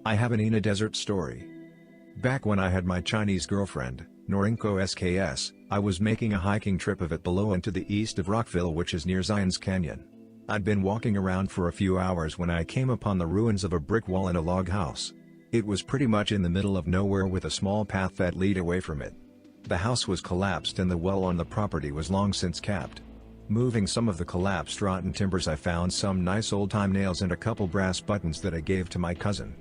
I have an Ina desert story. Back when I had my Chinese girlfriend, Norinko SKS, I was making a hiking trip of it below and to the east of Rockville, which is near Zion's Canyon. I'd been walking around for a few hours when I came upon the ruins of a brick wall and a log house. It was pretty much in the middle of nowhere with a small path that led away from it. The house was collapsed and the well on the property was long since capped. Moving some of the collapsed rotten timbers, I found some nice old-time nails and a couple brass buttons that I gave to my cousin.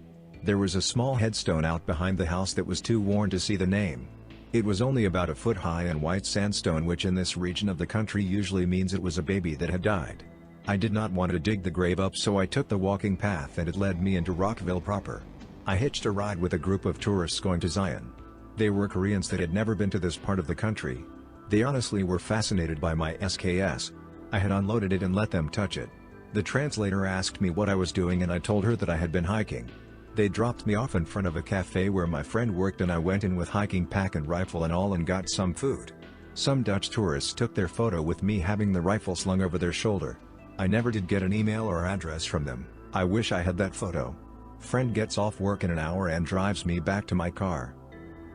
There was a small headstone out behind the house that was too worn to see the name. It was only about a foot high and white sandstone, which in this region of the country usually means it was a baby that had died. I did not want to dig the grave up, so I took the walking path and it led me into Rockville proper. I hitched a ride with a group of tourists going to Zion. They were Koreans that had never been to this part of the country. They honestly were fascinated by my SKS. I had unloaded it and let them touch it. The translator asked me what I was doing and I told her that I had been hiking. They dropped me off in front of a cafe where my friend worked and I went in with hiking pack and rifle and all and got some food. Some Dutch tourists took their photo with me having the rifle slung over their shoulder. I never did get an email or address from them. I wish I had that photo. Friend gets off work in an hour and drives me back to my car.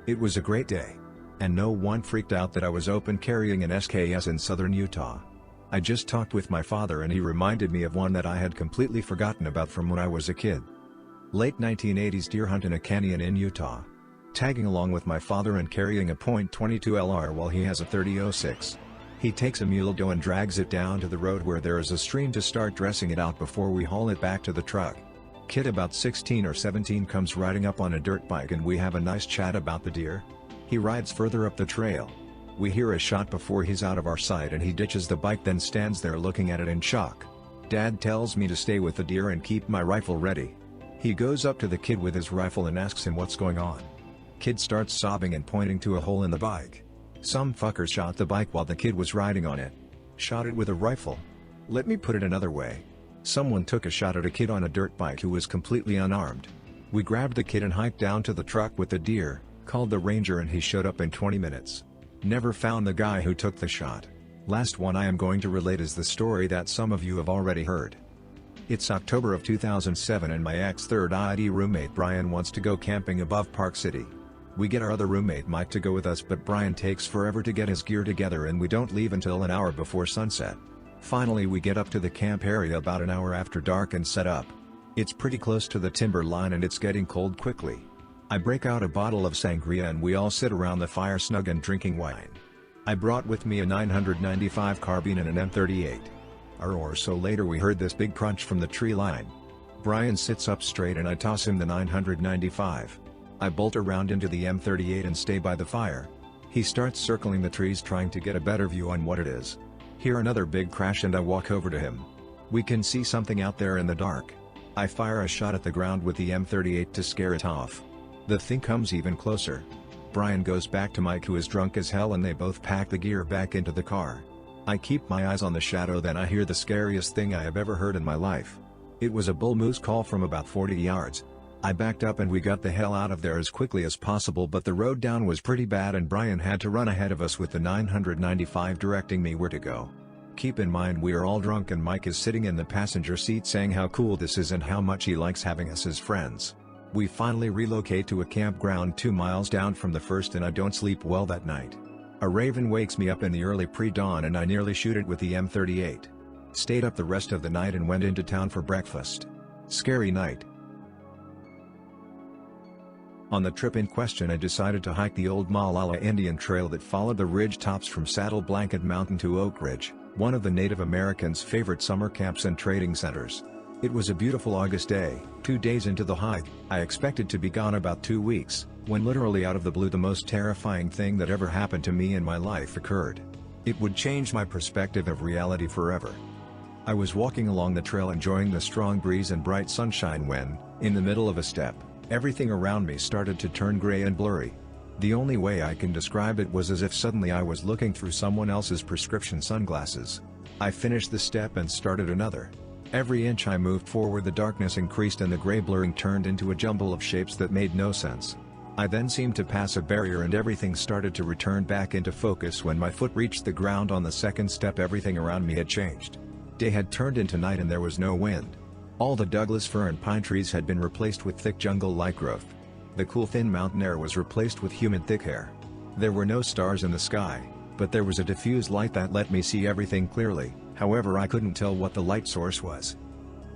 It was a great day. And no one freaked out that I was open carrying an SKS in southern Utah. I just talked with my father and he reminded me of one that I had completely forgotten about from when I was a kid. Late 1980s deer hunt in a canyon in Utah. Tagging along with my father and carrying a .22 LR while he has a .30-06. He takes a mule doe and drags it down to the road where there is a stream to start dressing it out before we haul it back to the truck. Kid about 16 or 17 comes riding up on a dirt bike and we have a nice chat about the deer. He rides further up the trail. We hear a shot before he's out of our sight and he ditches the bike, then stands there looking at it in shock. Dad tells me to stay with the deer and keep my rifle ready. He goes up to the kid with his rifle and asks him what's going on. Kid starts sobbing and pointing to a hole in the bike. Some fucker shot the bike while the kid was riding on it. Shot it with a rifle. Let me put it another way. Someone took a shot at a kid on a dirt bike who was completely unarmed. We grabbed the kid and hiked down to the truck with the deer, called the ranger and he showed up in 20 minutes. Never found the guy who took the shot. Last one I am going to relate is the story that some of you have already heard. It's October of 2007 and my ex-third ID roommate Brian wants to go camping above Park City. We get our other roommate Mike to go with us, but Brian takes forever to get his gear together and we don't leave until an hour before sunset. Finally we get up to the camp area about an hour after dark and set up. It's pretty close to the timber line and it's getting cold quickly. I break out a bottle of sangria and we all sit around the fire snug and drinking wine. I brought with me a 995 carbine and an M38. Hour or so later we heard this big crunch from the tree line. Brian sits up straight and I toss him the 995. I bolt around into the M38 and stay by the fire. He starts circling the trees trying to get a better view on what it is. Hear another big crash and I walk over to him. We can see something out there in the dark. I fire a shot at the ground with the M38 to scare it off. The thing comes even closer. Brian goes back to Mike, who is drunk as hell, and they both pack the gear back into the car. I keep my eyes on the shadow, then I hear the scariest thing I have ever heard in my life. It was a bull moose call from about 40 yards. I backed up and we got the hell out of there as quickly as possible, but the road down was pretty bad and Brian had to run ahead of us with the 995 directing me where to go. Keep in mind we are all drunk and Mike is sitting in the passenger seat saying how cool this is and how much he likes having us as friends. We finally relocate to a campground 2 miles down from the first and I don't sleep well that night. A raven wakes me up in the early pre-dawn and I nearly shoot it with the M38. Stayed up the rest of the night and went into town for breakfast. Scary night. On the trip in question I decided to hike the old Malala Indian Trail that followed the ridge tops from Saddle Blanket Mountain to Oak Ridge, one of the Native Americans' favorite summer camps and trading centers. It was a beautiful August day. 2 days into the hike, I expected to be gone about 2 weeks, when literally out of the blue the most terrifying thing that ever happened to me in my life occurred. It would change my perspective of reality forever. I was walking along the trail enjoying the strong breeze and bright sunshine when, in the middle of a step, everything around me started to turn gray and blurry. The only way I can describe it was as if suddenly I was looking through someone else's prescription sunglasses. I finished the step and started another. Every inch I moved forward the darkness increased and the gray blurring turned into a jumble of shapes that made no sense. I then seemed to pass a barrier and everything started to return back into focus. When my foot reached the ground on the second step, everything around me had changed. Day had turned into night and there was no wind. All the Douglas fir and pine trees had been replaced with thick jungle-like growth. The cool thin mountain air was replaced with humid thick air. There were no stars in the sky, but there was a diffused light that let me see everything clearly. However, I couldn't tell what the light source was.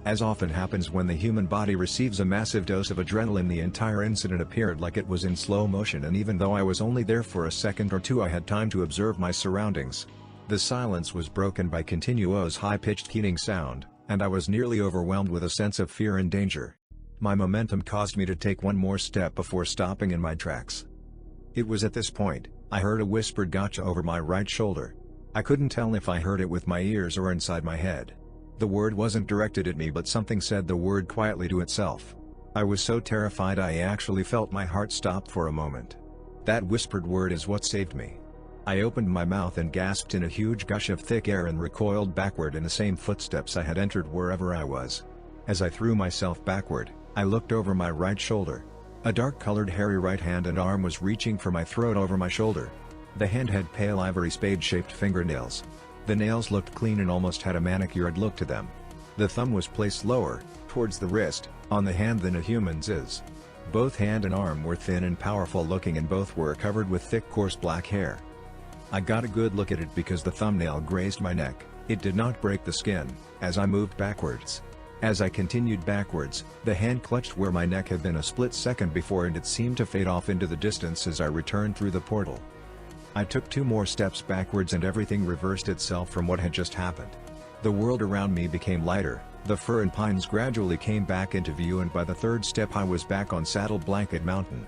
As often happens when the human body receives a massive dose of adrenaline, the entire incident appeared like it was in slow motion, and even though I was only there for a second or two, I had time to observe my surroundings. The silence was broken by continuous high-pitched keening sound, and I was nearly overwhelmed with a sense of fear and danger. My momentum caused me to take one more step before stopping in my tracks. It was at this point, I heard a whispered gotcha over my right shoulder. I couldn't tell if I heard it with my ears or inside my head. The word wasn't directed at me, but something said the word quietly to itself. I was so terrified I actually felt my heart stop for a moment. That whispered word is what saved me. I opened my mouth and gasped in a huge gush of thick air and recoiled backward in the same footsteps I had entered wherever I was. As I threw myself backward, I looked over my right shoulder. A dark-colored hairy right hand and arm was reaching for my throat over my shoulder. The hand had pale ivory spade-shaped fingernails. The nails looked clean and almost had a manicured look to them. The thumb was placed lower, towards the wrist, on the hand than a human's is. Both hand and arm were thin and powerful looking, and both were covered with thick coarse black hair. I got a good look at it because the thumbnail grazed my neck. It did not break the skin, as I moved backwards. As I continued backwards, the hand clutched where my neck had been a split second before, and it seemed to fade off into the distance as I returned through the portal. I took 2 more steps backwards and everything reversed itself from what had just happened. The world around me became lighter, the fir and pines gradually came back into view, and by the 3rd step I was back on Saddle Blanket Mountain.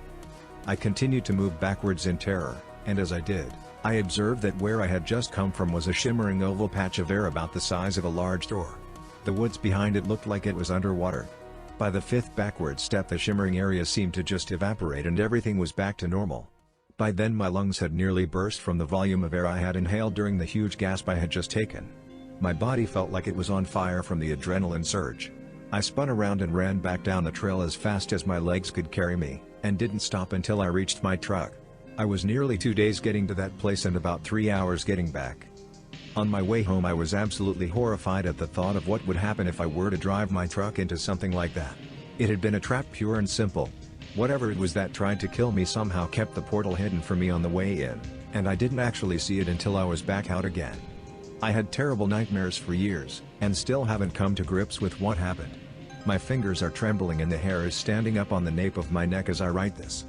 I continued to move backwards in terror, and as I did, I observed that where I had just come from was a shimmering oval patch of air about the size of a large door. The woods behind it looked like it was underwater. By the 5th backward step the shimmering area seemed to just evaporate and everything was back to normal. By then my lungs had nearly burst from the volume of air I had inhaled during the huge gasp I had just taken. My body felt like it was on fire from the adrenaline surge. I spun around and ran back down the trail as fast as my legs could carry me, and didn't stop until I reached my truck. I was nearly 2 days getting to that place and about 3 hours getting back. On my way home I was absolutely horrified at the thought of what would happen if I were to drive my truck into something like that. It had been a trap, pure and simple. Whatever it was that tried to kill me somehow kept the portal hidden for me on the way in, and I didn't actually see it until I was back out again. I had terrible nightmares for years, and still haven't come to grips with what happened. My fingers are trembling and the hair is standing up on the nape of my neck as I write this.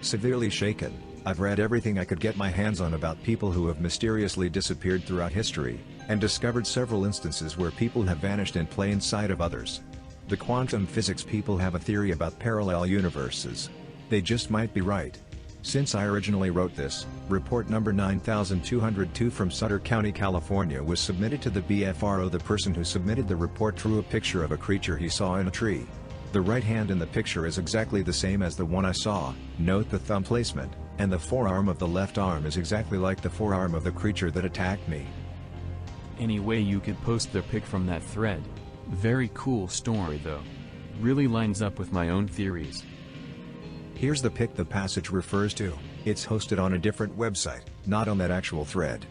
Severely shaken, I've read everything I could get my hands on about people who have mysteriously disappeared throughout history, and discovered several instances where people have vanished in plain sight of others. The quantum physics people have a theory about parallel universes. They just might be right. Since I originally wrote this, report number 9202 from Sutter County, California was submitted to the BFRO. The person who submitted the report drew a picture of a creature he saw in a tree. The right hand in the picture is exactly the same as the one I saw, note the thumb placement, and the forearm of the left arm is exactly like the forearm of the creature that attacked me. Any way you could post the pic from that thread. Very cool story though. Really lines up with my own theories. Here's the pic the passage refers to. It's hosted on a different website, not on that actual thread.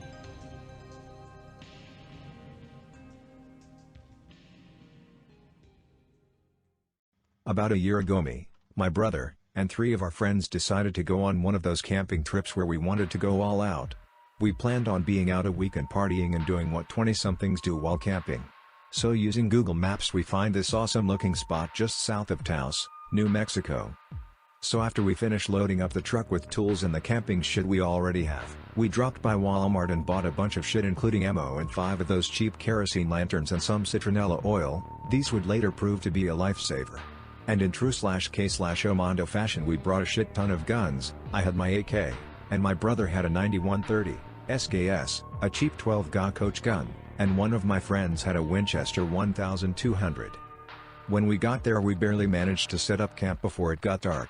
About a year ago my brother, and 3 of our friends decided to go on one of those camping trips where we wanted to go all out. We planned on being out a week and partying and doing what 20-somethings do while camping. So using Google Maps we find this awesome looking spot just south of Taos, New Mexico. So after we finished loading up the truck with tools and the camping shit we already have, we dropped by Walmart and bought a bunch of shit including ammo and 5 of those cheap kerosene lanterns and some citronella oil. These would later prove to be a lifesaver. And in true /K/Omondo fashion we brought a shit ton of guns. I had my AK, and my brother had a 9130 SKS, a cheap 12 Coach gun, and one of my friends had a Winchester 1200. When we got there we barely managed to set up camp before it got dark.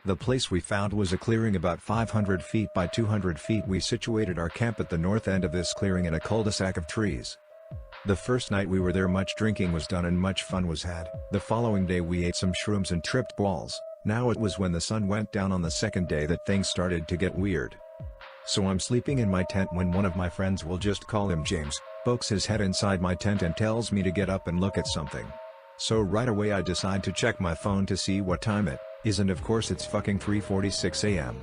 The place we found was a clearing about 500 feet by 200 feet. We situated our camp at the north end of this clearing in a cul-de-sac of trees. The first night we were there much drinking was done and much fun was had. The following day we ate some shrooms and tripped balls. Now it was when the sun went down on the second day that things started to get weird. So I'm sleeping in my tent when one of my friends, we'll just call him James, pokes his head inside my tent and tells me to get up and look at something. So right away I decide to check my phone to see what time it is, and of course it's fucking 3:46 a.m.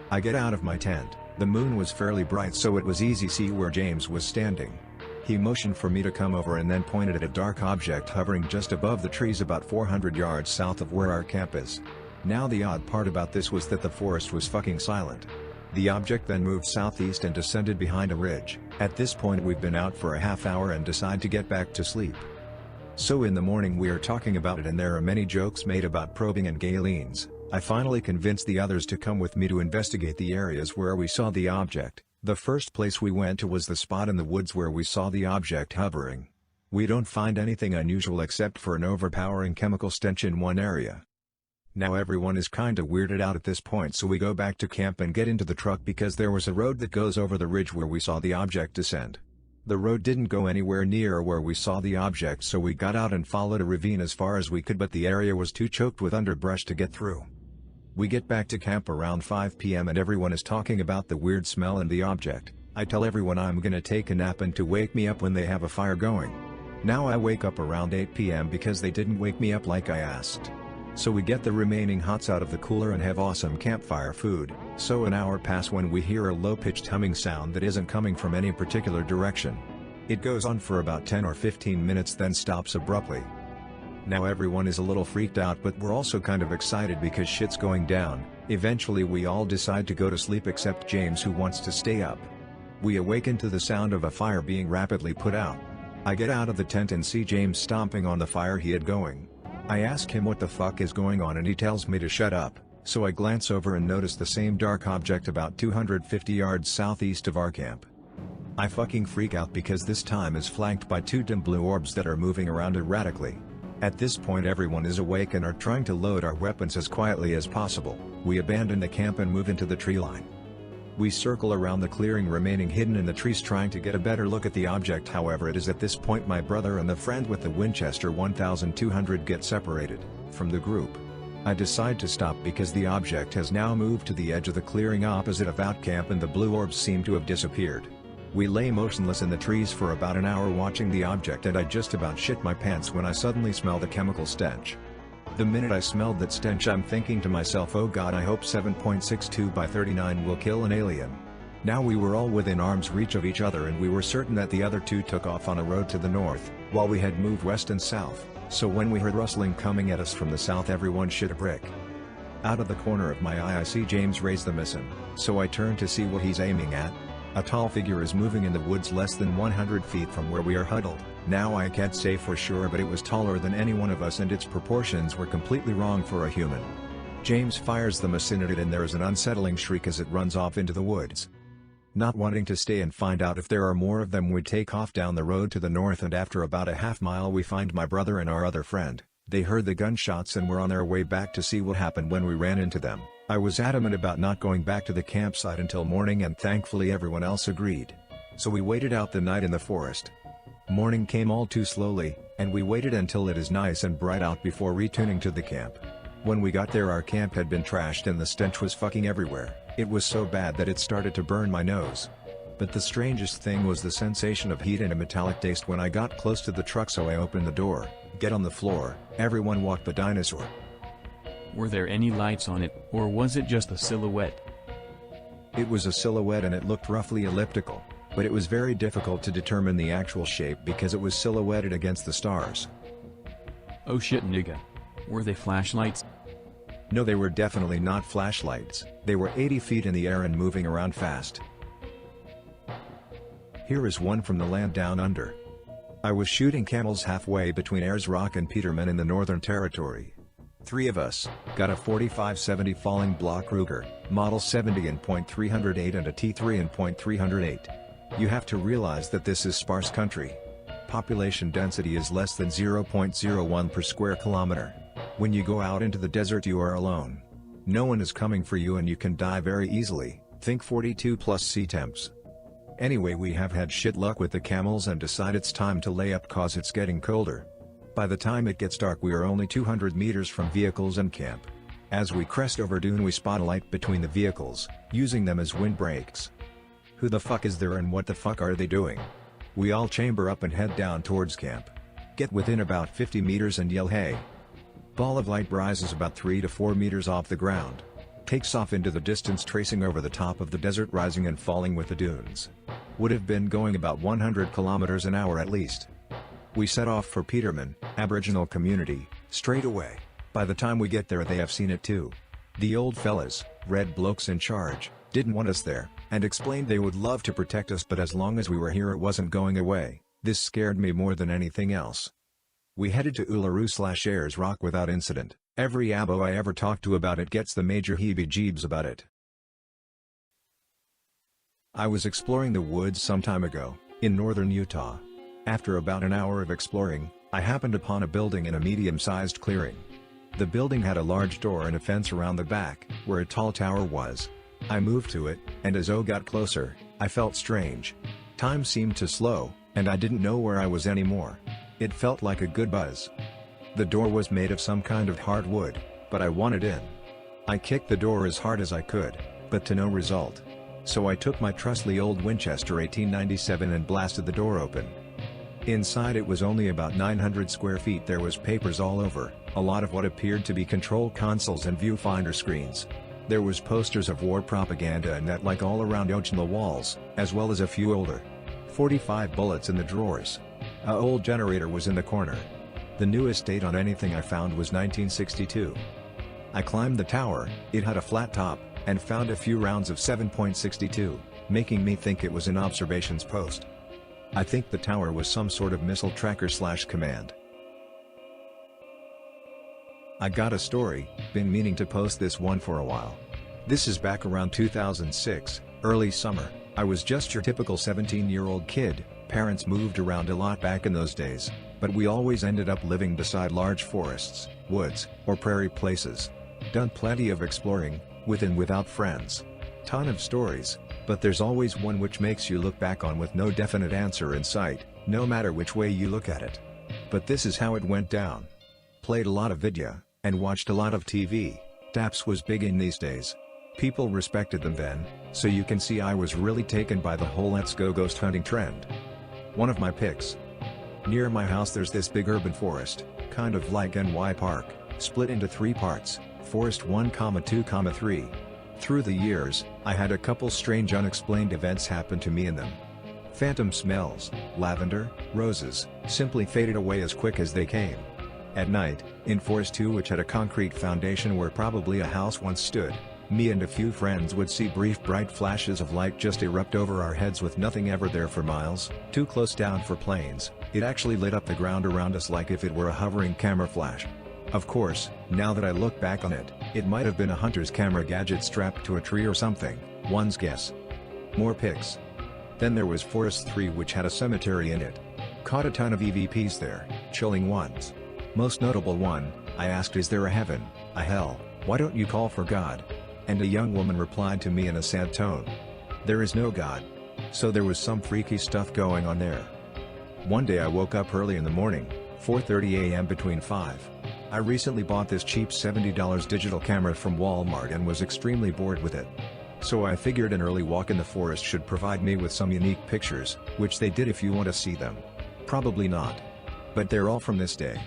I get out of my tent. The moon was fairly bright so it was easy to see where James was standing. He motioned for me to come over and then pointed at a dark object hovering just above the trees about 400 yards south of where our camp is. Now the odd part about this was that the forest was fucking silent. The object then moved southeast and descended behind a ridge. At this point we've been out for a half hour and decide to get back to sleep. So in the morning we are talking about it and there are many jokes made about probing and galens. I finally convinced the others to come with me to investigate the areas where we saw the object. The first place we went to was the spot in the woods where we saw the object hovering. We don't find anything unusual except for an overpowering chemical stench in one area. Now everyone is kinda weirded out at this point, so we go back to camp and get into the truck because there was a road that goes over the ridge where we saw the object descend. The road didn't go anywhere near where we saw the object, so we got out and followed a ravine as far as we could, but the area was too choked with underbrush to get through. We get back to camp around 5 p.m. and everyone is talking about the weird smell and the object. I tell everyone I'm gonna take a nap and to wake me up when they have a fire going. Now I wake up around 8 p.m. because they didn't wake me up like I asked. So we get the remaining hots out of the cooler and have awesome campfire food. So an hour passes when we hear a low-pitched humming sound that isn't coming from any particular direction. It goes on for about 10 or 15 minutes then stops abruptly. Now everyone is a little freaked out, but we're also kind of excited because shit's going down. Eventually we all decide to go to sleep except James, who wants to stay up. We awaken to the sound of a fire being rapidly put out. I get out of the tent and see James stomping on the fire he had going. I ask him what the fuck is going on and he tells me to shut up, so I glance over and notice the same dark object about 250 yards southeast of our camp. I fucking freak out because this time is flanked by two dim blue orbs that are moving around erratically. At this point everyone is awake and are trying to load our weapons as quietly as possible. We abandon the camp and move into the tree line. We circle around the clearing remaining hidden in the trees trying to get a better look at the object. However, it is at this point my brother and the friend with the Winchester 1200 get separated from the group. I decide to stop because the object has now moved to the edge of the clearing opposite of our camp and the blue orbs seem to have disappeared. We lay motionless in the trees for about an hour watching the object and I just about shit my pants when I suddenly smell the chemical stench. The minute I smelled that stench I'm thinking to myself, oh god, I hope 7.62 by 39 will kill an alien. Now we were all within arm's reach of each other and we were certain that the other two took off on a road to the north, while we had moved west and south, so when we heard rustling coming at us from the south everyone shit a brick. Out of the corner of my eye I see James raise the missile, so I turn to see what he's aiming at. A tall figure is moving in the woods less than 100 feet from where we are huddled. Now I can't say for sure, but it was taller than any one of us and its proportions were completely wrong for a human. James fires the missile at it and there is an unsettling shriek as it runs off into the woods. Not wanting to stay and find out if there are more of them, we take off down the road to the north and after about a half mile we find my brother and our other friend. They heard the gunshots and were on their way back to see what happened when we ran into them. I was adamant about not going back to the campsite until morning and thankfully everyone else agreed. So we waited out the night in the forest. Morning came all too slowly, and we waited until it is nice and bright out before returning to the camp. When we got there our camp had been trashed and the stench was fucking everywhere. It was so bad that it started to burn my nose. But the strangest thing was the sensation of heat and a metallic taste when I got close to the truck, so I opened the door, get on the floor, everyone walked the dinosaur. Were there any lights on it, or was it just a silhouette? It was a silhouette and it looked roughly elliptical, but it was very difficult to determine the actual shape because it was silhouetted against the stars. Oh shit nigga. Were they flashlights? No, they were definitely not flashlights. They were 80 feet in the air and moving around fast. Here is one from the land down under. I was shooting camels halfway between Ayers Rock and Peterman in the Northern Territory. 3 of us got a 45-70 Falling Block Ruger, Model 70 in .308 and a T3 in .308. You have to realize that this is sparse country. Population density is less than 0.01 per square kilometer. When you go out into the desert you are alone. No one is coming for you and you can die very easily, think 42+ C temps. Anyway, we have had shit luck with the camels and decide it's time to lay up cause it's getting colder. By the time it gets dark we are only 200 meters from vehicles and camp. As we crest over dune we spot a light between the vehicles, using them as windbreaks. Who the fuck is there and what the fuck are they doing? We all chamber up and head down towards camp. Get within about 50 meters and yell hey. Ball of light rises about 3 to 4 meters off the ground. Takes off into the distance, tracing over the top of the desert, rising and falling with the dunes. Would have been going about 100 kilometers an hour at least. We set off for Peterman, Aboriginal community, straight away. By the time we get there they have seen it too. The old fellas, red blokes in charge, didn't want us there, and explained they would love to protect us, but as long as we were here it wasn't going away. This scared me more than anything else. We headed to Uluru/Ayers Rock without incident. Every abo I ever talked to about it gets the major heebie-jeebs about it. I was exploring the woods some time ago, in northern Utah. After about an hour of exploring, I happened upon a building in a medium-sized clearing. The building had a large door and a fence around the back, where a tall tower was. I moved to it, and as I got closer, I felt strange. Time seemed to slow, and I didn't know where I was anymore. It felt like a good buzz. The door was made of some kind of hard wood, but I wanted in. I kicked the door as hard as I could, but to no result. So I took my trusty old Winchester 1897 and blasted the door open. Inside it was only about 900 square feet. There was papers all over, a lot of what appeared to be control consoles and viewfinder screens. There was posters of war propaganda and that like all around on the walls, as well as a few older 45 bullets in the drawers. A old generator was in the corner. The newest date on anything I found was 1962. I climbed the tower, it had a flat top, and found a few rounds of 7.62, making me think it was an observations post. I think the tower was some sort of missile tracker/command. I got a story, been meaning to post this one for a while. This is back around 2006, early summer. I was just your typical 17-year-old kid. Parents moved around a lot back in those days, but we always ended up living beside large forests, woods, or prairie places. Done plenty of exploring, with and without friends. Ton of stories, but there's always one which makes you look back on with no definite answer in sight, no matter which way you look at it. But this is how it went down. Played a lot of video, and watched a lot of TV. Taps was big in these days. People respected them then, so you can see I was really taken by the whole let's go ghost hunting trend. One of my picks. Near my house there's this big urban forest, kind of like NY Park, split into 3 parts, Forest 1, 2, 3. Through the years, I had a couple strange unexplained events happen to me in them. Phantom smells, lavender, roses, simply faded away as quick as they came. At night, in Forest 2, which had a concrete foundation where probably a house once stood, me and a few friends would see brief bright flashes of light just erupt over our heads with nothing ever there for miles, too close down for planes. It actually lit up the ground around us like if it were a hovering camera flash. Of course, now that I look back on it, it might have been a hunter's camera gadget strapped to a tree or something, one's guess. More pics. Then there was Forest 3, which had a cemetery in it. Caught a ton of EVPs there, chilling ones. Most notable one, I asked, is there a heaven, a hell, why don't you call for God? And a young woman replied to me in a sad tone. There is no God. So there was some freaky stuff going on there. One day I woke up early in the morning, 4:30 a.m. between 5. I recently bought this cheap $70 digital camera from Walmart and was extremely bored with it. So I figured an early walk in the forest should provide me with some unique pictures, which they did if you want to see them. Probably not. But they're all from this day.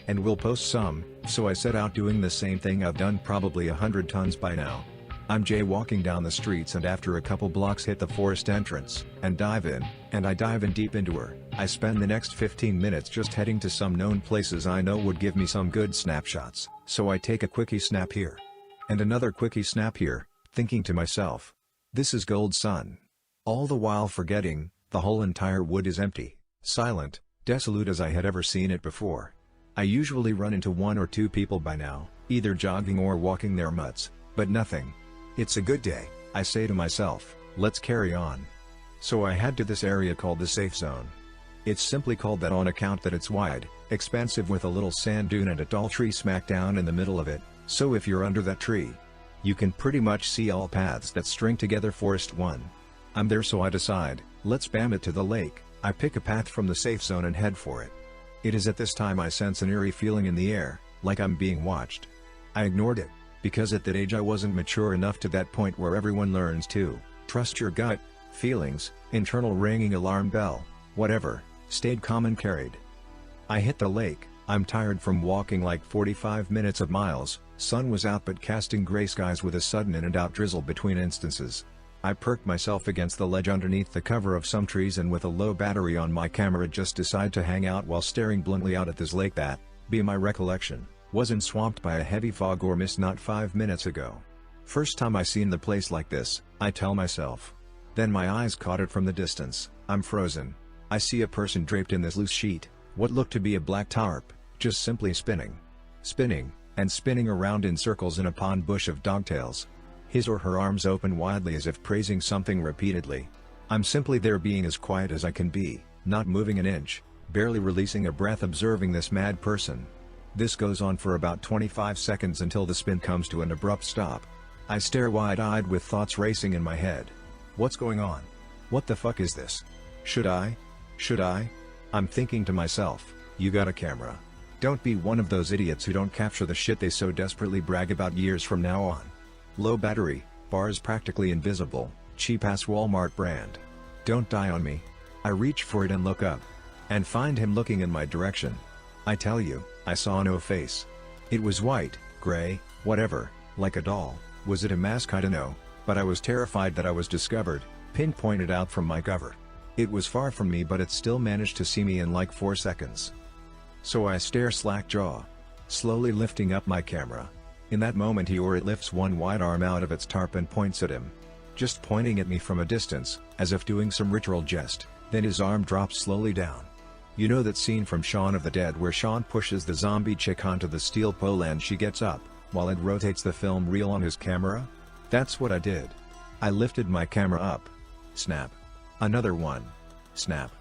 And we'll post some, so I set out doing the same thing I've done probably 100 tons by now. I'm jaywalking down the streets and after a couple blocks hit the forest entrance, and dive in, and I dive in deep into her. I spend the next 15 minutes just heading to some known places I know would give me some good snapshots, so I take a quickie snap here. And another quickie snap here, thinking to myself, this is gold sun. All the while forgetting, the whole entire wood is empty, silent, desolate as I had ever seen it before. I usually run into 1 or 2 people by now, either jogging or walking their mutts, but nothing. It's a good day, I say to myself, let's carry on. So I head to this area called the safe zone. It's simply called that on account that it's wide, expansive with a little sand dune and a tall tree smack down in the middle of it, so if you're under that tree, you can pretty much see all paths that string together Forest 1. I'm there, so I decide, let's bam it to the lake. I pick a path from the safe zone and head for it. It is at this time I sense an eerie feeling in the air, like I'm being watched. I ignored it, because at that age I wasn't mature enough to that point where everyone learns to trust your gut, feelings, internal ringing alarm bell, whatever, stayed calm and carried. I hit the lake. I'm tired from walking like 45 minutes of miles. Sun was out but casting gray skies with a sudden in and out drizzle between instances. I perked myself against the ledge underneath the cover of some trees, and with a low battery on my camera just decide to hang out while staring bluntly out at this lake that, be my recollection, wasn't swamped by a heavy fog or mist not 5 minutes ago. First time I seen the place like this, I tell myself. Then my eyes caught it from the distance. I'm frozen. I see a person draped in this loose sheet, what looked to be a black tarp, just simply spinning. Spinning, and spinning around in circles in a pond bush of dogtails. His or her arms open widely as if praising something repeatedly. I'm simply there being as quiet as I can be, not moving an inch, barely releasing a breath observing this mad person. This goes on for about 25 seconds until the spin comes to an abrupt stop. I stare wide-eyed with thoughts racing in my head. What's going on? What the fuck is this? Should I? I'm thinking to myself, you got a camera. Don't be one of those idiots who don't capture the shit they so desperately brag about years from now on. Low battery, bars practically invisible, cheap-ass Walmart brand. Don't die on me. I reach for it and look up. And find him looking in my direction. I tell you, I saw no face. It was white, gray, whatever, like a doll. Was it a mask? I don't know, but I was terrified that I was discovered, pinpointed out from my cover. It was far from me, but it still managed to see me in like 4 seconds. So I stare slack jaw, slowly lifting up my camera. In that moment he or it lifts one wide arm out of its tarp and points at him. Just pointing at me from a distance, as if doing some ritual jest, then his arm drops slowly down. You know that scene from Shaun of the Dead where Shaun pushes the zombie chick onto the steel pole and she gets up, while it rotates the film reel on his camera? That's what I did. I lifted my camera up. Snap. Another one. Snap.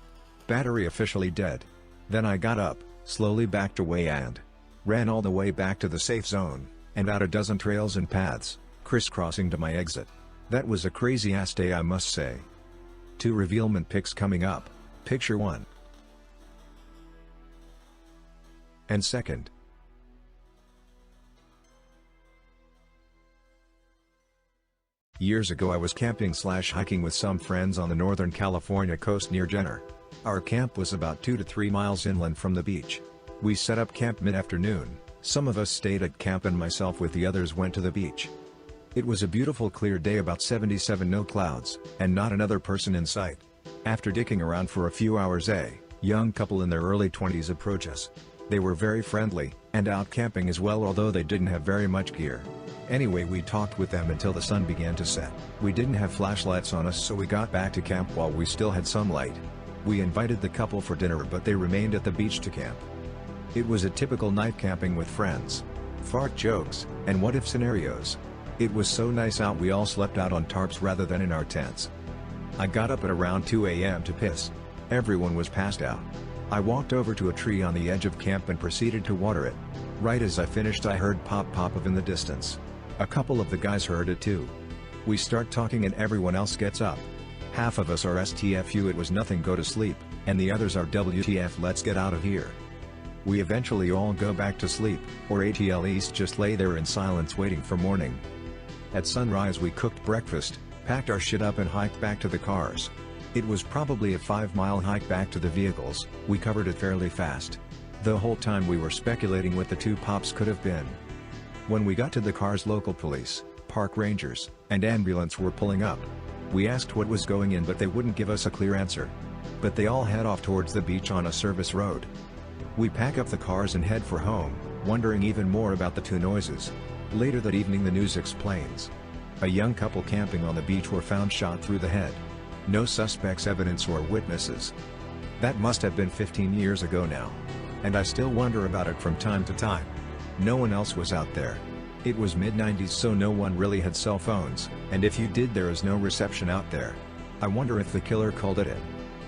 Battery officially dead. Then I got up, slowly backed away and ran all the way back to the safe zone, and out a dozen trails and paths, crisscrossing to my exit. That was a crazy ass day, I must say. 2 revealment pics coming up. Picture 1. And second. Years ago I was camping/hiking with some friends on the northern California coast near Jenner. Our camp was about 2 to 3 miles inland from the beach. We set up camp mid-afternoon. Some of us stayed at camp and myself with the others went to the beach. It was a beautiful clear day, about 77, no clouds, and not another person in sight. After dicking around for a few hours, a young couple in their early 20s approached us. They were very friendly, and out camping as well, although they didn't have very much gear. Anyway, we talked with them until the sun began to set. We didn't have flashlights on us, so we got back to camp while we still had some light. We invited the couple for dinner, but they remained at the beach to camp. It was a typical night camping with friends. Fart jokes, and what-if scenarios. It was so nice out we all slept out on tarps rather than in our tents. I got up at around 2 a.m. to piss. Everyone was passed out. I walked over to a tree on the edge of camp and proceeded to water it. Right as I finished I heard pop of in the distance. A couple of the guys heard it too. We start talking and everyone else gets up. Half of us are STFU, it was nothing, go to sleep, and the others are WTF, let's get out of here. We eventually all go back to sleep, or ATL East just lay there in silence waiting for morning. At sunrise we cooked breakfast, packed our shit up and hiked back to the cars. It was probably a 5-mile hike back to the vehicles. We covered it fairly fast. The whole time we were speculating what the 2 pops could have been. When we got to the cars, local police, park rangers, and ambulance were pulling up. We asked what was going in, but they wouldn't give us a clear answer. But they all head off towards the beach on a service road. We pack up the cars and head for home, wondering even more about the 2 noises. Later that evening the news explains. A young couple camping on the beach were found shot through the head. No suspects, evidence, or witnesses. That must have been 15 years ago now. And I still wonder about it from time to time. No one else was out there. It was mid-90s, so no one really had cell phones, and if you did there is no reception out there. I wonder if the killer called it in.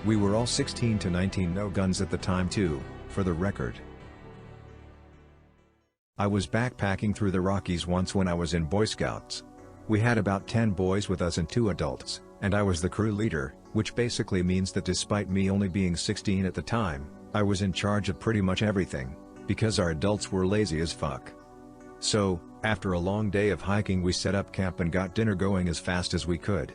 We were all 16 to 19, no guns at the time too, for the record. I was backpacking through the Rockies once when I was in Boy Scouts. We had about 10 boys with us and 2 adults, and I was the crew leader, which basically means that despite me only being 16 at the time, I was in charge of pretty much everything, because our adults were lazy as fuck. So, after a long day of hiking we set up camp and got dinner going as fast as we could.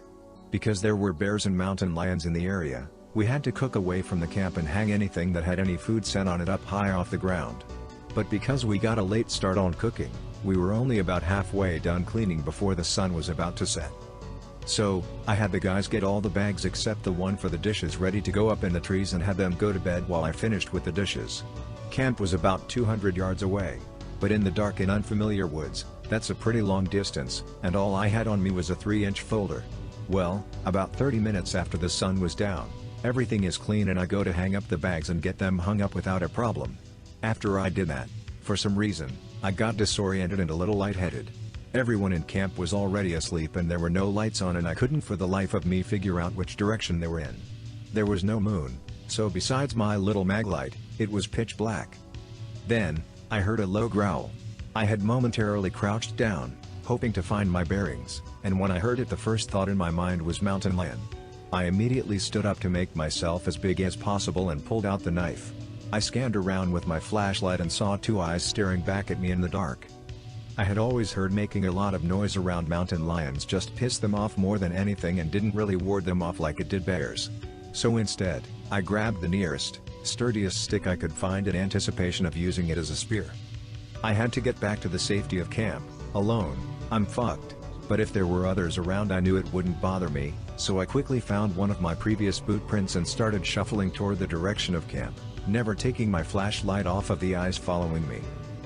Because there were bears and mountain lions in the area, We had to cook away from the camp and hang anything that had any food scent on it up high off the ground. But because we got a late start on cooking, we were only about halfway done cleaning before the sun was about to set. So, I had the guys get all the bags except the one for the dishes ready to go up in the trees and had them go to bed while I finished with the dishes. Camp was about 200 yards away. But in the dark and unfamiliar woods, that's a pretty long distance, and all I had on me was a 3-inch folder. Well, about 30 minutes after the sun was down, everything is clean and I go to hang up the bags and get them hung up without a problem. After I did that, for some reason, I got disoriented and a little lightheaded. Everyone in camp was already asleep and there were no lights on and I couldn't for the life of me figure out which direction they were in. There was no moon, so besides my little mag light, it was pitch black. Then, I heard a low growl. I had momentarily crouched down, hoping to find my bearings, and when I heard it the first thought in my mind was mountain lion. I immediately stood up to make myself as big as possible and pulled out the knife. I scanned around with my flashlight and saw 2 eyes staring back at me in the dark. I had always heard making a lot of noise around mountain lions just pissed them off more than anything and didn't really ward them off like it did bears. So instead, I grabbed the nearest, sturdiest stick I could find in anticipation of using it as a spear. I had to get back to the safety of camp. Alone, I'm fucked. But if there were others around I knew it wouldn't bother me, so I quickly found one of my previous boot prints and started shuffling toward the direction of camp, never taking my flashlight off of the eyes following me.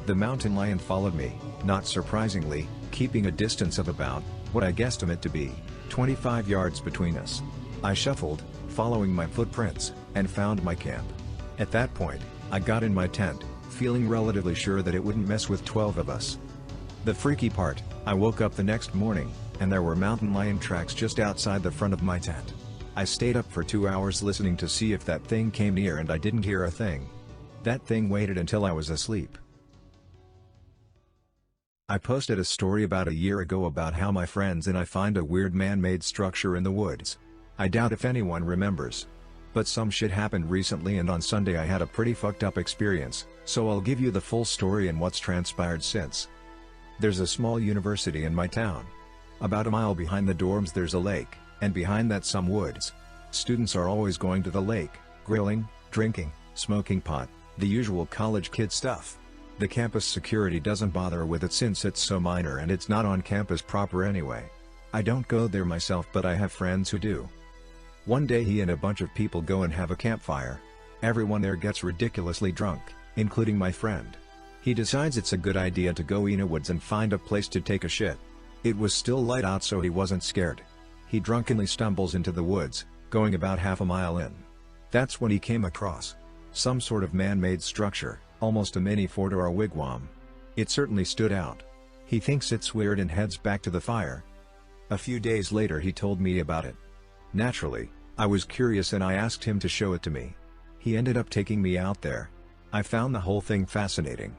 The mountain lion followed me, not surprisingly, keeping a distance of about, what I guesstimate to be, 25 yards between us. I shuffled, following my footprints, and found my camp. At that point, I got in my tent, feeling relatively sure that it wouldn't mess with 12 of us. The freaky part, I woke up the next morning, and there were mountain lion tracks just outside the front of my tent. I stayed up for 2 hours listening to see if that thing came near and I didn't hear a thing. That thing waited until I was asleep. I posted a story about a year ago about how my friends and I find a weird man-made structure in the woods. I doubt if anyone remembers. But some shit happened recently and on Sunday I had a pretty fucked up experience, so I'll give you the full story and what's transpired since. There's a small university in my town. About a mile behind the dorms there's a lake, and behind that some woods. Students are always going to the lake, grilling, drinking, smoking pot, the usual college kid stuff. The campus security doesn't bother with it since it's so minor and it's not on campus proper anyway. I don't go there myself but I have friends who do. One day he and a bunch of people go and have a campfire. Everyone there gets ridiculously drunk, including my friend. He decides it's a good idea to go in the woods and find a place to take a shit. It was still light out so he wasn't scared. He drunkenly stumbles into the woods, going about half a mile in. That's when he came across some sort of man-made structure, almost a mini fort or a wigwam. It certainly stood out. He thinks it's weird and heads back to the fire. A few days later he told me about it. Naturally, I was curious and I asked him to show it to me. He ended up taking me out there. I found the whole thing fascinating.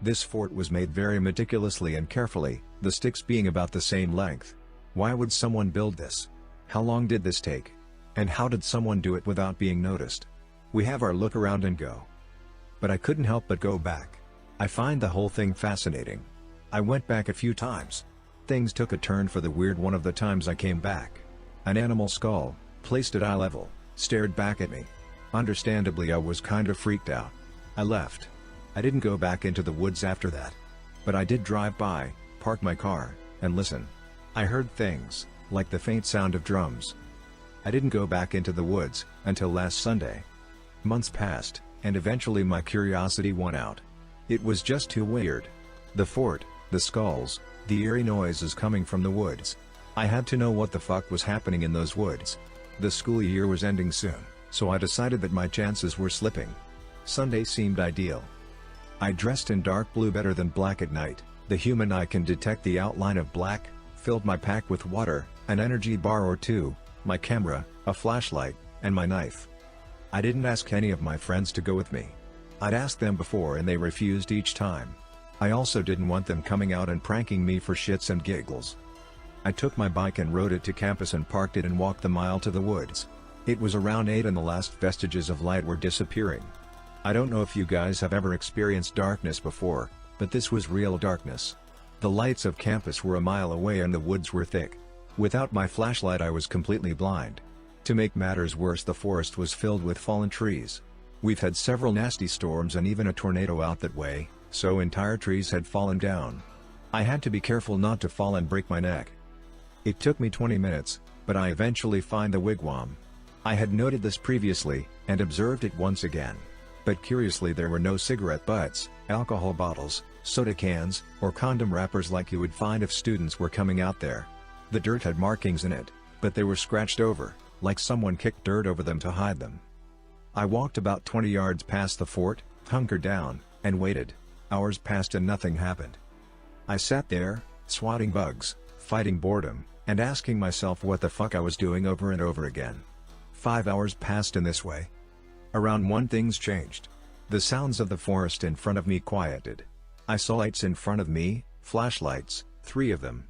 This fort was made very meticulously and carefully, the sticks being about the same length. Why would someone build this? How long did this take? And how did someone do it without being noticed? We have our look around and go. But I couldn't help but go back. I find the whole thing fascinating. I went back a few times. Things took a turn for the weird one of the times I came back. An animal skull, placed at eye level, stared back at me. Understandably I was kind of freaked out. I left. I didn't go back into the woods after that. But I did drive by, park my car, and listen. I heard things, like the faint sound of drums. I didn't go back into the woods, until last Sunday. Months passed, and eventually my curiosity won out. It was just too weird. The fort, the skulls, the eerie noises coming from the woods. I had to know what the fuck was happening in those woods. The school year was ending soon, so I decided that my chances were slipping. Sunday seemed ideal. I dressed in dark blue better than black at night. The human eye can detect the outline of black, filled my pack with water, an energy bar or two, my camera, a flashlight, and my knife. I didn't ask any of my friends to go with me. I'd asked them before and they refused each time. I also didn't want them coming out and pranking me for shits and giggles. I took my bike and rode it to campus and parked it and walked the mile to the woods. It was around 8 and the last vestiges of light were disappearing. I don't know if you guys have ever experienced darkness before, but this was real darkness. The lights of campus were a mile away and the woods were thick. Without my flashlight I was completely blind. To make matters worse, the forest was filled with fallen trees. We've had several nasty storms and even a tornado out that way, so entire trees had fallen down. I had to be careful not to fall and break my neck. It took me 20 minutes, but I eventually find the wigwam. I had noted this previously, and observed it once again. But curiously there were no cigarette butts, alcohol bottles, soda cans, or condom wrappers like you would find if students were coming out there. The dirt had markings in it, but they were scratched over, like someone kicked dirt over them to hide them. I walked about 20 yards past the fort, hunkered down, and waited. Hours passed and nothing happened. I sat there, swatting bugs, fighting boredom, and asking myself what the fuck I was doing over and over again. 5 hours passed in this way. Around 1 things changed. The sounds of the forest in front of me quieted. I saw lights in front of me, flashlights, 3 of them.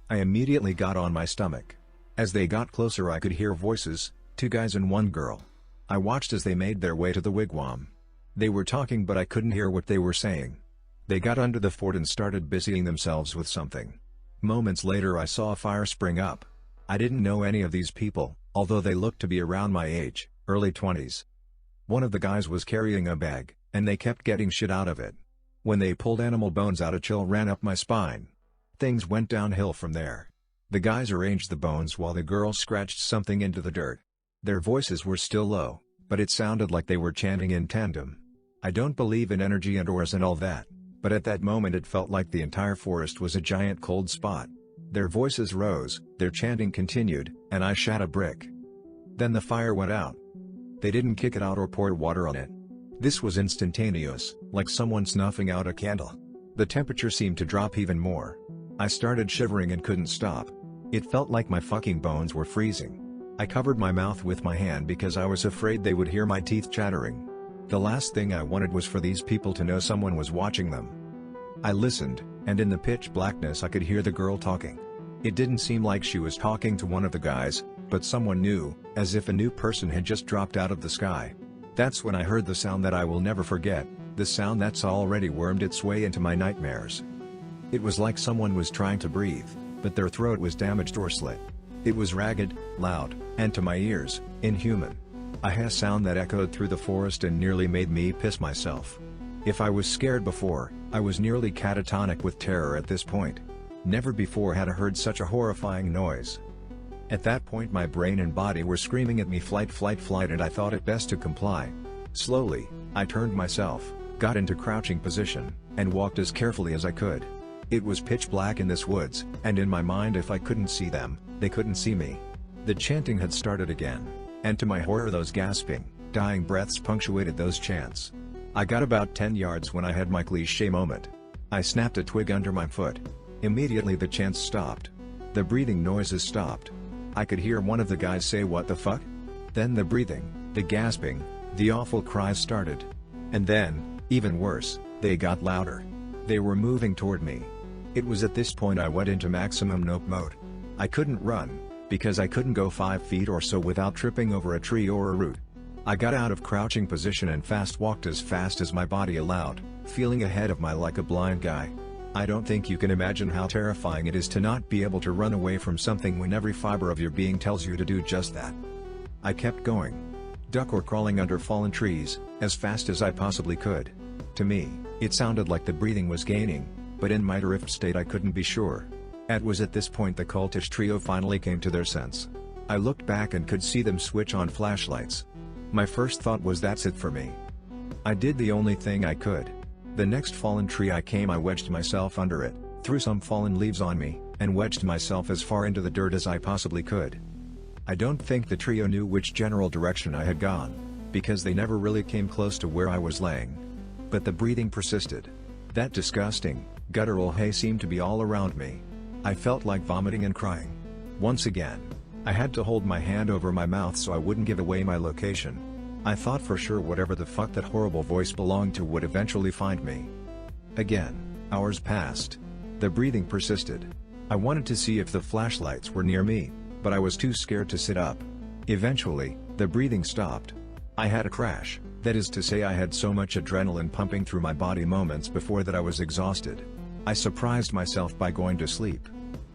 I immediately got on my stomach. As they got closer I could hear voices, 2 guys and 1 girl. I watched as they made their way to the wigwam. They were talking but I couldn't hear what they were saying. They got under the fort and started busying themselves with something. Moments later I saw a fire spring up. I didn't know any of these people, although they looked to be around my age, early 20s. One of the guys was carrying a bag, and they kept getting shit out of it. When they pulled animal bones out, a chill ran up my spine. Things went downhill from there. The guys arranged the bones while the girls scratched something into the dirt. Their voices were still low, but it sounded like they were chanting in tandem. I don't believe in energy and auras and all that, but at that moment it felt like the entire forest was a giant cold spot. Their voices rose, their chanting continued, and I shat a brick. Then the fire went out. They didn't kick it out or pour water on it. This was instantaneous, like someone snuffing out a candle. The temperature seemed to drop even more. I started shivering and couldn't stop. It felt like my fucking bones were freezing. I covered my mouth with my hand because I was afraid they would hear my teeth chattering. The last thing I wanted was for these people to know someone was watching them. I listened, and in the pitch blackness I could hear the girl talking. It didn't seem like she was talking to one of the guys, but someone new, as if a new person had just dropped out of the sky. That's when I heard the sound that I will never forget, the sound that's already wormed its way into my nightmares. It was like someone was trying to breathe, but their throat was damaged or slit. It was ragged, loud, and to my ears, inhuman. I had a sound that echoed through the forest and nearly made me piss myself. If I was scared before, I was nearly catatonic with terror at this point. Never before had I heard such a horrifying noise. At that point my brain and body were screaming at me, flight, flight, flight, and I thought it best to comply. Slowly, I turned myself, got into crouching position, and walked as carefully as I could. It was pitch black in this woods, and in my mind if I couldn't see them, they couldn't see me. The chanting had started again, and to my horror those gasping, dying breaths punctuated those chants. I got about 10 yards when I had my cliché moment. I snapped a twig under my foot. Immediately the chants stopped. The breathing noises stopped. I could hear one of the guys say, "What the fuck?" Then the breathing, the gasping, the awful cries started. And then, even worse, they got louder. They were moving toward me. It was at this point I went into maximum nope mode. I couldn't run, because I couldn't go 5 feet or so without tripping over a tree or a root. I got out of crouching position and fast walked as fast as my body allowed, feeling ahead of me like a blind guy. I don't think you can imagine how terrifying it is to not be able to run away from something when every fiber of your being tells you to do just that. I kept going. Duck or crawling under fallen trees, as fast as I possibly could. To me, it sounded like the breathing was gaining, but in my drift state I couldn't be sure. It was at this point the cultish trio finally came to their sense. I looked back and could see them switch on flashlights. My first thought was, that's it for me. I did the only thing I could. The next fallen tree I wedged myself under it, threw some fallen leaves on me, and wedged myself as far into the dirt as I possibly could. I don't think the trio knew which general direction I had gone, because they never really came close to where I was laying. But the breathing persisted. That disgusting, guttural hay seemed to be all around me. I felt like vomiting and crying. Once again, I had to hold my hand over my mouth so I wouldn't give away my location. I thought for sure whatever the fuck that horrible voice belonged to would eventually find me. Again, hours passed. The breathing persisted. I wanted to see if the flashlights were near me, but I was too scared to sit up. Eventually, the breathing stopped. I had a crash, that is to say I had so much adrenaline pumping through my body moments before that I was exhausted. I surprised myself by going to sleep.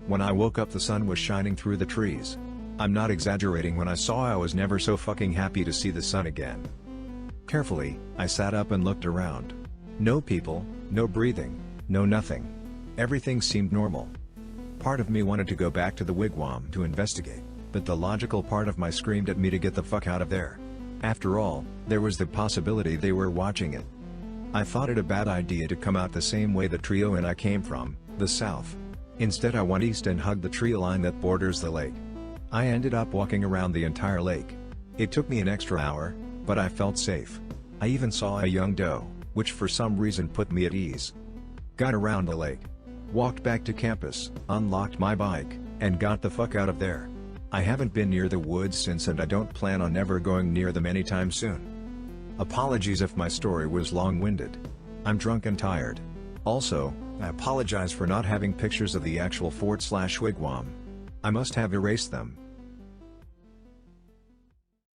When I woke up the sun was shining through the trees. I'm not exaggerating when I saw I was never so fucking happy to see the sun again. Carefully, I sat up and looked around. No people, no breathing, no nothing. Everything seemed normal. Part of me wanted to go back to the wigwam to investigate, but the logical part of my screamed at me to get the fuck out of there. After all, there was the possibility they were watching it. I thought it a bad idea to come out the same way the trio and I came from, the south. Instead I went east and hugged the tree line that borders the lake. I ended up walking around the entire lake. It took me an extra hour, but I felt safe. I even saw a young doe, which for some reason put me at ease. Got around the lake. Walked back to campus, unlocked my bike, and got the fuck out of there. I haven't been near the woods since and I don't plan on ever going near them anytime soon. Apologies if my story was long-winded. I'm drunk and tired. Also, I apologize for not having pictures of the actual fort/wigwam. I must have erased them.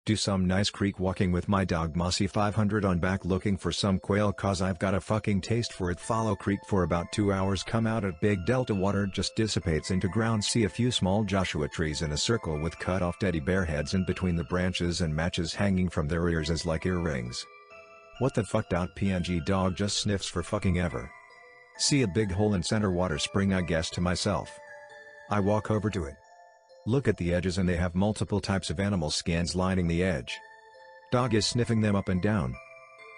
Do some nice creek walking with my dog Mossy 500 on back looking for some quail cause I've got a fucking taste for it. Follow creek for about 2 hours. Come out at big delta. Water just dissipates into ground. See a few small Joshua trees in a circle with cut off teddy bear heads in between the branches and matches hanging from their ears as like earrings. What the fuck? PNG dog just sniffs for fucking ever. See a big hole in center water spring. I guess to myself. I walk over to it. Look at the edges and they have multiple types of animal skins lining the edge. Dog is sniffing them up and down.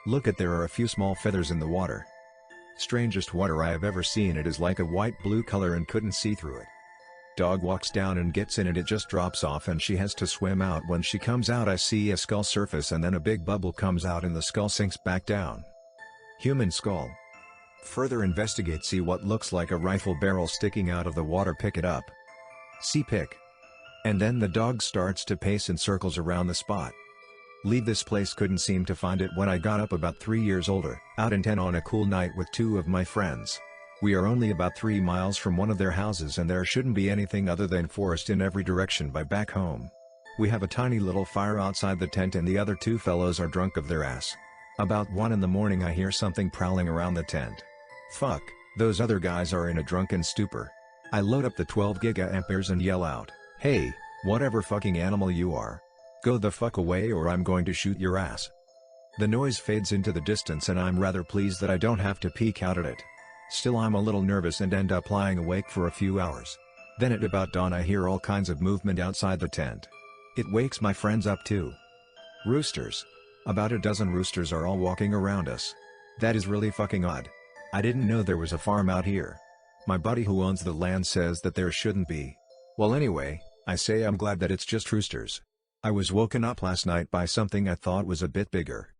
Look at there are a few small feathers in the water. Strangest water I have ever seen. It is like a white-blue color and couldn't see through it. Dog walks down and gets in it just drops off and she has to swim out. When she comes out I see a skull surface and then a big bubble comes out and the skull sinks back down. Human skull. Further investigate. See what looks like a rifle barrel sticking out of the water. Pick it up. See pick. And then the dog starts to pace in circles around the spot. Leave this place. Couldn't seem to find it when I got up about 3 years older, out in 10 on a cool night with 2 of my friends. We are only about 3 miles from one of their houses and there shouldn't be anything other than forest in every direction by back home. We have a tiny little fire outside the tent and the other 2 fellows are drunk of their ass. About 1 in the morning I hear something prowling around the tent. Fuck, those other guys are in a drunken stupor. I load up the 12 gigaamperes and yell out, "Hey, whatever fucking animal you are. Go the fuck away or I'm going to shoot your ass." The noise fades into the distance and I'm rather pleased that I don't have to peek out at it. Still I'm a little nervous and end up lying awake for a few hours. Then at about dawn I hear all kinds of movement outside the tent. It wakes my friends up too. Roosters. About a dozen roosters are all walking around us. That is really fucking odd. I didn't know there was a farm out here. My buddy who owns the land says that there shouldn't be. Well anyway, I say I'm glad that it's just roosters. I was woken up last night by something I thought was a bit bigger.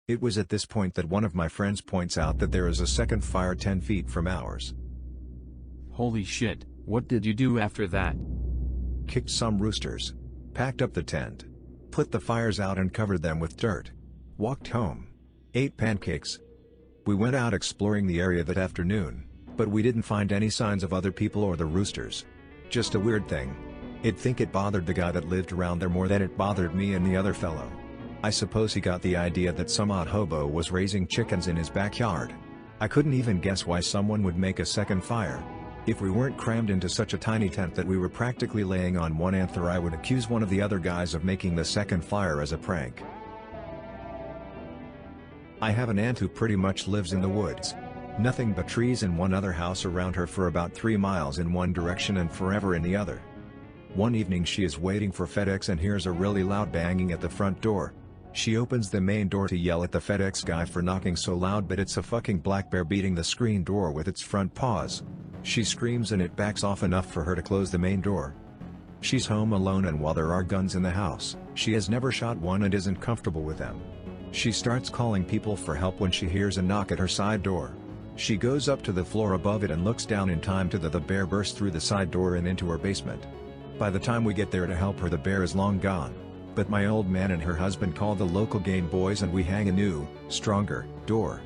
It was at this point that one of my friends points out that there is a second fire 10 feet from ours. Holy shit, what did you do after that? Kicked some roosters. Packed up the tent. Put the fires out and covered them with dirt. Walked home. Ate pancakes. We went out exploring the area that afternoon, but we didn't find any signs of other people or the roosters. Just a weird thing. I'd think it bothered the guy that lived around there more than it bothered me and the other fellow. I suppose he got the idea that some odd hobo was raising chickens in his backyard. I couldn't even guess why someone would make a second fire. If we weren't crammed into such a tiny tent that we were practically laying on one anther, I would accuse one of the other guys of making the second fire as a prank. I have an aunt who pretty much lives in the woods. Nothing but trees and one other house around her for about 3 miles in one direction and forever in the other. One evening she is waiting for FedEx and hears a really loud banging at the front door. She opens the main door to yell at the FedEx guy for knocking so loud, but it's a fucking black bear beating the screen door with its front paws. She screams and it backs off enough for her to close the main door. She's home alone and while there are guns in the house, she has never shot one and isn't comfortable with them. She starts calling people for help when she hears a knock at her side door. She goes up to the floor above it and looks down in time to the bear burst through the side door and into her basement. By the time we get there to help her, the bear is long gone. But my old man and her husband call the local game boys and we hang a new, stronger, door.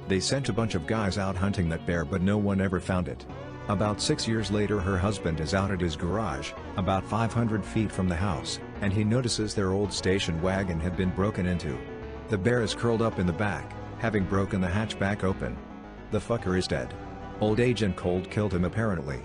They sent a bunch of guys out hunting that bear but no one ever found it. About 6 years later her husband is out at his garage, about 500 feet from the house, and he notices their old station wagon had been broken into. The bear is curled up in the back, having broken the hatchback open. The fucker is dead. Old age and cold killed him apparently.